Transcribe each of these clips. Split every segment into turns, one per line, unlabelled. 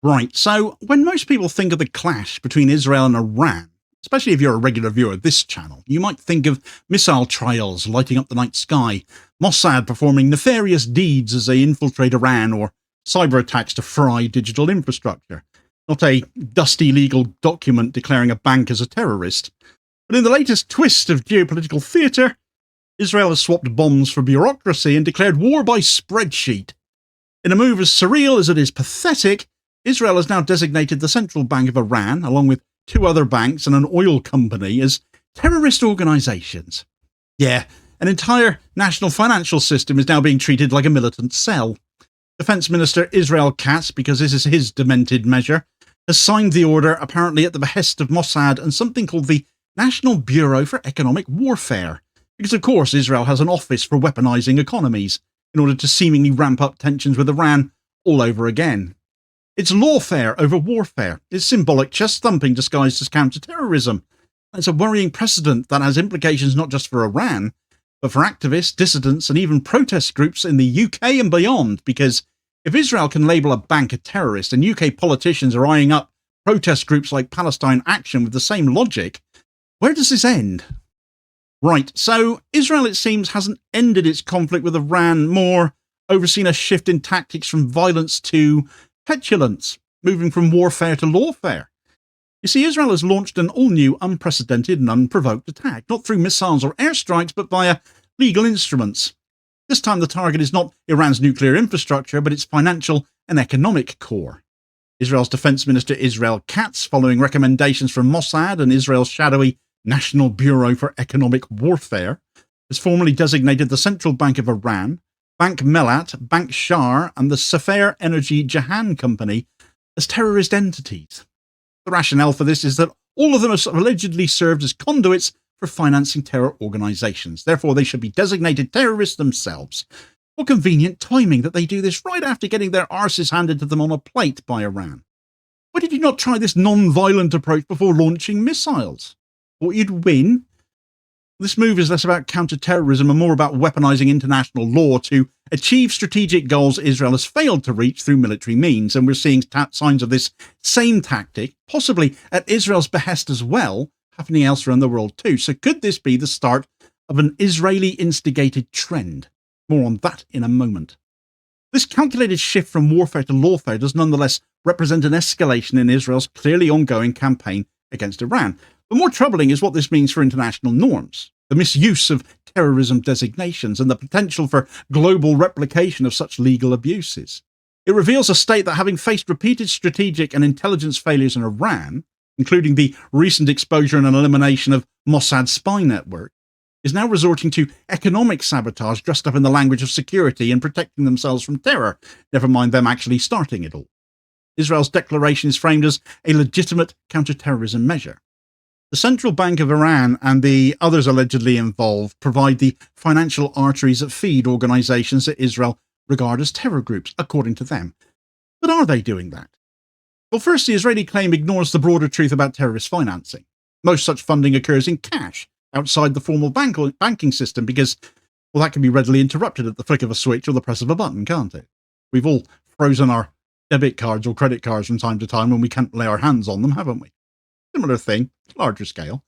Right, so when most people think of the clash between Israel and Iran, especially if you're a regular viewer of this channel, you might think of missile trials lighting up the night sky, Mossad performing nefarious deeds as they infiltrate Iran, or cyberattacks to fry digital infrastructure, not a dusty legal document declaring a bank as a terrorist. But in the latest twist of geopolitical theatre, Israel has swapped bombs for bureaucracy and declared war by spreadsheet. In a move as surreal as it is pathetic, Israel has now designated the Central Bank of Iran, along with two other banks and an oil company, as terrorist organisations. Yeah, an entire national financial system is now being treated like a militant cell. Defence Minister Israel Katz, because this is his demented measure, has signed the order apparently at the behest of Mossad and something called the National Bureau for Economic Warfare, because of course Israel has an office for weaponizing economies in order to seemingly ramp up tensions with Iran all over again. It's lawfare over warfare. It's symbolic chest thumping disguised as counter-terrorism. It's a worrying precedent that has implications not just for Iran, but for activists, dissidents, and even protest groups in the UK and beyond, because if Israel can label a bank a terrorist and UK politicians are eyeing up protest groups like Palestine Action with the same logic, where does this end? Right, so Israel, it seems, hasn't ended its conflict with Iran, more overseen a shift in tactics from violence to petulance, moving from warfare to lawfare. You see, Israel has launched an all-new, unprecedented and unprovoked attack, not through missiles or airstrikes, but via legal instruments. This time the target is not Iran's nuclear infrastructure, but its financial and economic core. Israel's Defence Minister Israel Katz, following recommendations from Mossad and Israel's shadowy National Bureau for Economic Warfare, has formally designated the Central Bank of Iran, Bank Melat, Bank Shar, and the Sefer Energy Jahan Company as terrorist entities. The rationale for this is that all of them have allegedly served as conduits for financing terror organisations. Therefore, they should be designated terrorists themselves. What convenient timing that they do this right after getting their arses handed to them on a plate by Iran. Why did you not try this non-violent approach before launching missiles? Thought you'd win? This move is less about counter-terrorism and more about weaponizing international law to achieve strategic goals Israel has failed to reach through military means, and we're seeing signs of this same tactic, possibly at Israel's behest as well, happening elsewhere in the world too. So could this be the start of an Israeli-instigated trend? More on that in a moment. This calculated shift from warfare to lawfare does nonetheless represent an escalation in Israel's clearly ongoing campaign against Iran. But more troubling is what this means for international norms, the misuse of terrorism designations, and the potential for global replication of such legal abuses. It reveals a state that, having faced repeated strategic and intelligence failures in Iran, including the recent exposure and elimination of Mossad's spy network, is now resorting to economic sabotage dressed up in the language of security and protecting themselves from terror, never mind them actually starting it all. Israel's declaration is framed as a legitimate counter-terrorism measure. The Central Bank of Iran and the others allegedly involved provide the financial arteries that feed organisations that Israel regard as terror groups, according to them. But are they doing that? Well, first, the Israeli claim ignores the broader truth about terrorist financing. Most such funding occurs in cash, outside the formal banking system, because, well, that can be readily interrupted at the flick of a switch or the press of a button, can't it? We've all frozen our debit cards or credit cards from time to time when we can't lay our hands on them, haven't we? Similar thing, larger scale.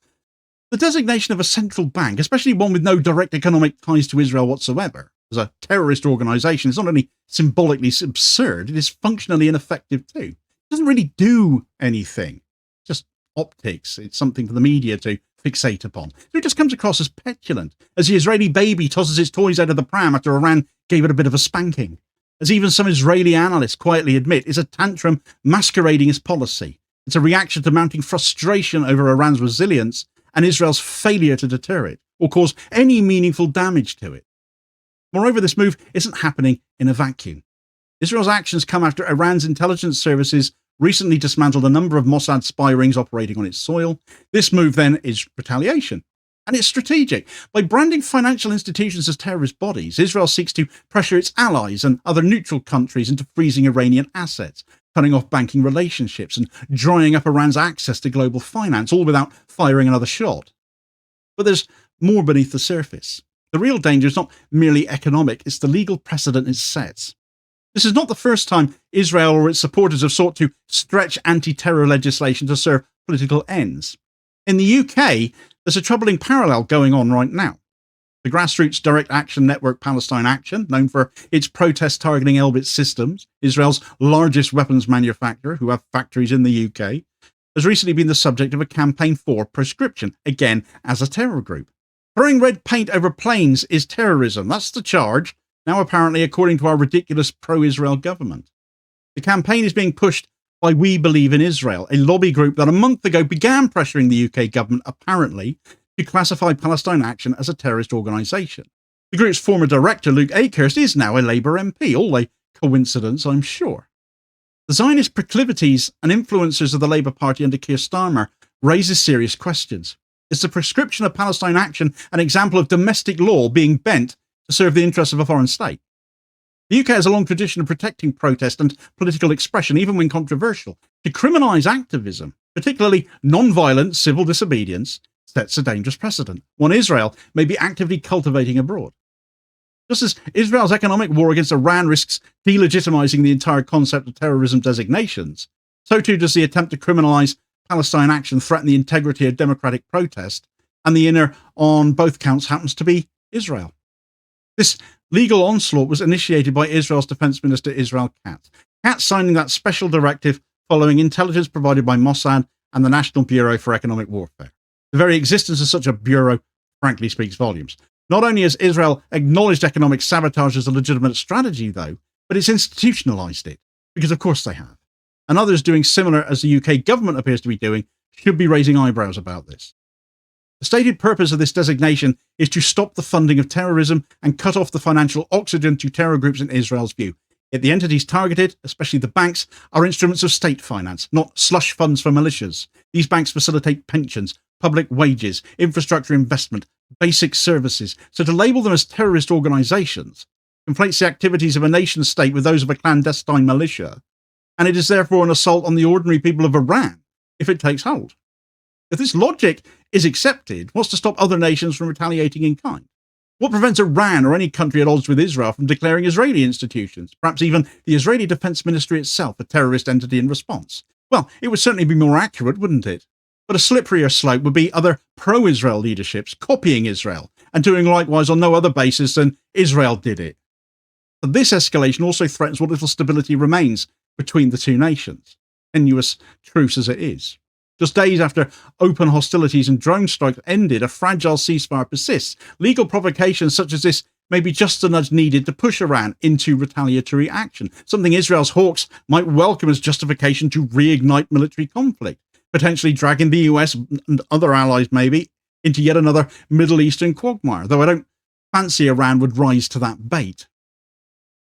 The designation of a central bank, especially one with no direct economic ties to Israel whatsoever, as a terrorist organisation, is not only symbolically absurd, it is functionally ineffective too. It doesn't really do anything. Just optics. It's something for the media to fixate upon. So it just comes across as petulant, as the Israeli baby tosses its toys out of the pram after Iran gave it a bit of a spanking. As even some Israeli analysts quietly admit, is a tantrum masquerading as policy. It's a reaction to mounting frustration over Iran's resilience and Israel's failure to deter it, or cause any meaningful damage to it. Moreover, this move isn't happening in a vacuum. Israel's actions come after Iran's intelligence services recently dismantled a number of Mossad spy rings operating on its soil. This move then is retaliation. And it's strategic. By branding financial institutions as terrorist bodies, Israel seeks to pressure its allies and other neutral countries into freezing Iranian assets, cutting off banking relationships and drying up Iran's access to global finance, all without firing another shot. But there's more beneath the surface. The real danger is not merely economic, it's the legal precedent it sets. This is not the first time Israel or its supporters have sought to stretch anti-terror legislation to serve political ends. In the UK, there's a troubling parallel going on right now. The grassroots direct action network Palestine Action, known for its protests targeting Elbit Systems, Israel's largest weapons manufacturer, who have factories in the UK, has recently been the subject of a campaign for proscription, again as a terror group. Throwing red paint over planes is terrorism. That's the charge, now apparently according to our ridiculous pro-Israel government. The campaign is being pushed by We Believe in Israel, a lobby group that a month ago began pressuring the UK government, apparently, to classify Palestine Action as a terrorist organisation. The group's former director, Luke Akehurst, is now a Labour MP, all a coincidence, I'm sure. The Zionist proclivities and influences of the Labour Party under Keir Starmer raises serious questions. Is the prescription of Palestine Action an example of domestic law being bent to serve the interests of a foreign state? The UK has a long tradition of protecting protest and political expression, even when controversial. To criminalise activism, particularly non-violent civil disobedience, sets a dangerous precedent, one Israel may be actively cultivating abroad. Just as Israel's economic war against Iran risks delegitimizing the entire concept of terrorism designations, so too does the attempt to criminalise Palestine Action threaten the integrity of democratic protest, and the winner on both counts happens to be Israel. This legal onslaught was initiated by Israel's Defense Minister Israel Katz. Katz signing that special directive following intelligence provided by Mossad and the National Bureau for Economic Warfare. The very existence of such a bureau frankly speaks volumes. Not only has Israel acknowledged economic sabotage as a legitimate strategy, though, but it's institutionalised it, because of course they have. And others doing similar as the UK government appears to be doing should be raising eyebrows about this. The stated purpose of this designation is to stop the funding of terrorism and cut off the financial oxygen to terror groups in Israel's view. Yet the entities targeted, especially the banks, are instruments of state finance, not slush funds for militias. These banks facilitate pensions, public wages, infrastructure investment, basic services. So to label them as terrorist organisations conflates the activities of a nation state with those of a clandestine militia, and it is therefore an assault on the ordinary people of Iran if it takes hold. If this logic is accepted, what's to stop other nations from retaliating in kind? What prevents Iran or any country at odds with Israel from declaring Israeli institutions, perhaps even the Israeli Defense Ministry itself, a terrorist entity in response? Well, it would certainly be more accurate, wouldn't it? But a slipperier slope would be other pro-Israel leaderships copying Israel and doing likewise on no other basis than Israel did it. But this escalation also threatens what little stability remains between the two nations, tenuous truce as it is. Just days after open hostilities and drone strikes ended, a fragile ceasefire persists. Legal provocations such as this may be just the nudge needed to push Iran into retaliatory action, something Israel's hawks might welcome as justification to reignite military conflict, potentially dragging the US and other allies maybe into yet another Middle Eastern quagmire, though I don't fancy Iran would rise to that bait.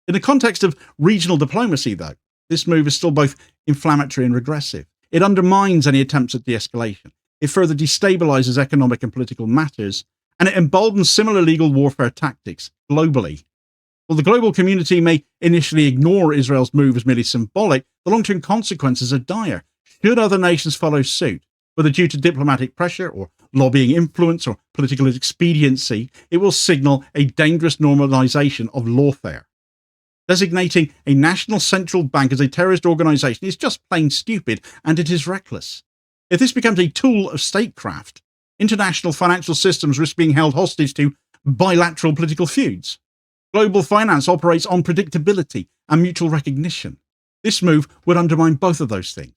In the context of regional diplomacy, though, this move is still both inflammatory and regressive. It undermines any attempts at de-escalation. It further destabilizes economic and political matters, and it emboldens similar legal warfare tactics globally. While the global community may initially ignore Israel's move as merely symbolic, the long-term consequences are dire. Should other nations follow suit, whether due to diplomatic pressure or lobbying influence or political expediency, it will signal a dangerous normalization of lawfare. Designating a national central bank as a terrorist organisation is just plain stupid, and it is reckless. If this becomes a tool of statecraft, international financial systems risk being held hostage to bilateral political feuds. Global finance operates on predictability and mutual recognition. This move would undermine both of those things.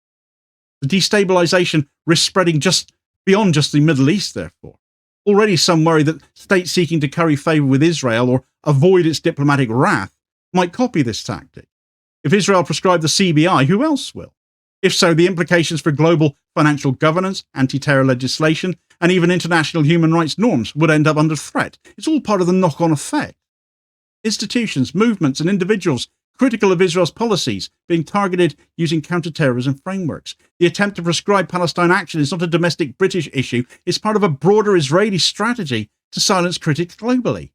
The destabilisation risks spreading just beyond just the Middle East, therefore. Already some worry that states seeking to curry favour with Israel or avoid its diplomatic wrath might copy this tactic. If Israel prescribed the CBI, who else will? If so, the implications for global financial governance, anti-terror legislation, and even international human rights norms would end up under threat. It's all part of the knock-on effect. Institutions, movements, and individuals critical of Israel's policies being targeted using counter-terrorism frameworks. The attempt to prescribe Palestine Action is not a domestic British issue, it's part of a broader Israeli strategy to silence critics globally.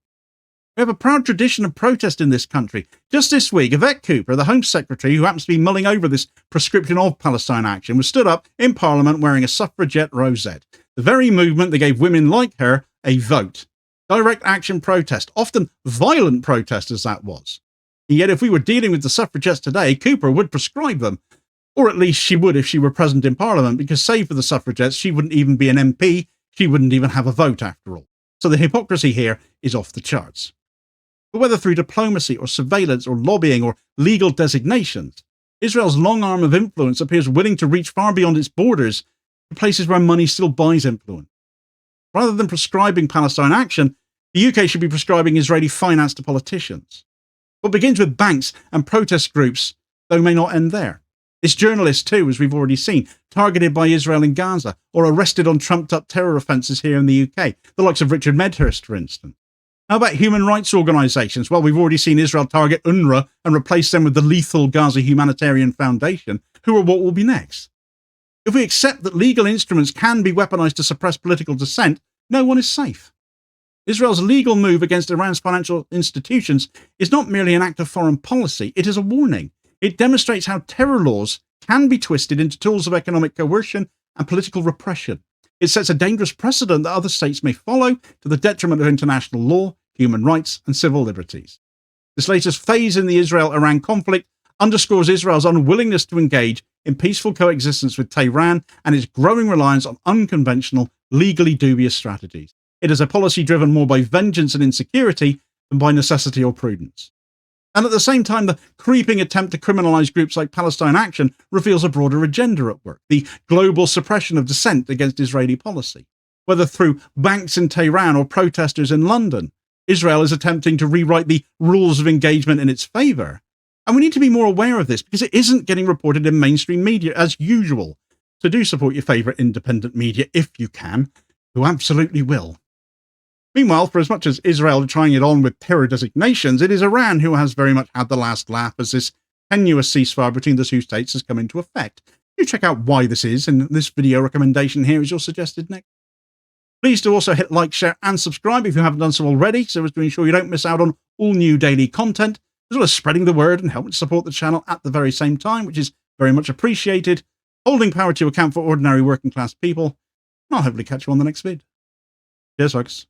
We have a proud tradition of protest in this country. Just this week, Yvette Cooper, the Home Secretary, who happens to be mulling over this prescription of Palestine Action, was stood up in Parliament wearing a suffragette rosette, the very movement that gave women like her a vote. Direct action protest, often violent protest as that was. And yet if we were dealing with the suffragettes today, Cooper would prescribe them. Or at least she would if she were present in Parliament, because save for the suffragettes, she wouldn't even be an MP, she wouldn't even have a vote after all. So the hypocrisy here is off the charts. But whether through diplomacy or surveillance or lobbying or legal designations, Israel's long arm of influence appears willing to reach far beyond its borders to places where money still buys influence. Rather than prescribing Palestine Action, the UK should be prescribing Israeli finance to politicians. What begins with banks and protest groups, though, may not end there. It's journalists too, as we've already seen, targeted by Israel in Gaza, or arrested on trumped-up terror offences here in the UK, the likes of Richard Medhurst, for instance. How about human rights organisations? Well, we've already seen Israel target UNRWA and replace them with the lethal Gaza Humanitarian Foundation, who are what will be next. If we accept that legal instruments can be weaponised to suppress political dissent, no one is safe. Israel's legal move against Iran's financial institutions is not merely an act of foreign policy, it is a warning. It demonstrates how terror laws can be twisted into tools of economic coercion and political repression. It sets a dangerous precedent that other states may follow to the detriment of international law, human rights, and civil liberties. This latest phase in the Israel-Iran conflict underscores Israel's unwillingness to engage in peaceful coexistence with Tehran and its growing reliance on unconventional, legally dubious strategies. It is a policy driven more by vengeance and insecurity than by necessity or prudence. And at the same time, the creeping attempt to criminalise groups like Palestine Action reveals a broader agenda at work, the global suppression of dissent against Israeli policy. Whether through banks in Tehran or protesters in London, Israel is attempting to rewrite the rules of engagement in its favour. And we need to be more aware of this because it isn't getting reported in mainstream media as usual. So do support your favourite independent media if you can, who absolutely will. Meanwhile, for as much as Israel are trying it on with terror designations, it is Iran who has very much had the last laugh as this tenuous ceasefire between the two states has come into effect. Do check out why this is, and this video recommendation here is your suggested next. Please do also hit like, share, and subscribe if you haven't done so already, so as to ensure you don't miss out on all new daily content, as well as spreading the word and helping to support the channel at the very same time, which is very much appreciated, holding power to account for ordinary working class people, and I'll hopefully catch you on the next vid. Cheers, folks.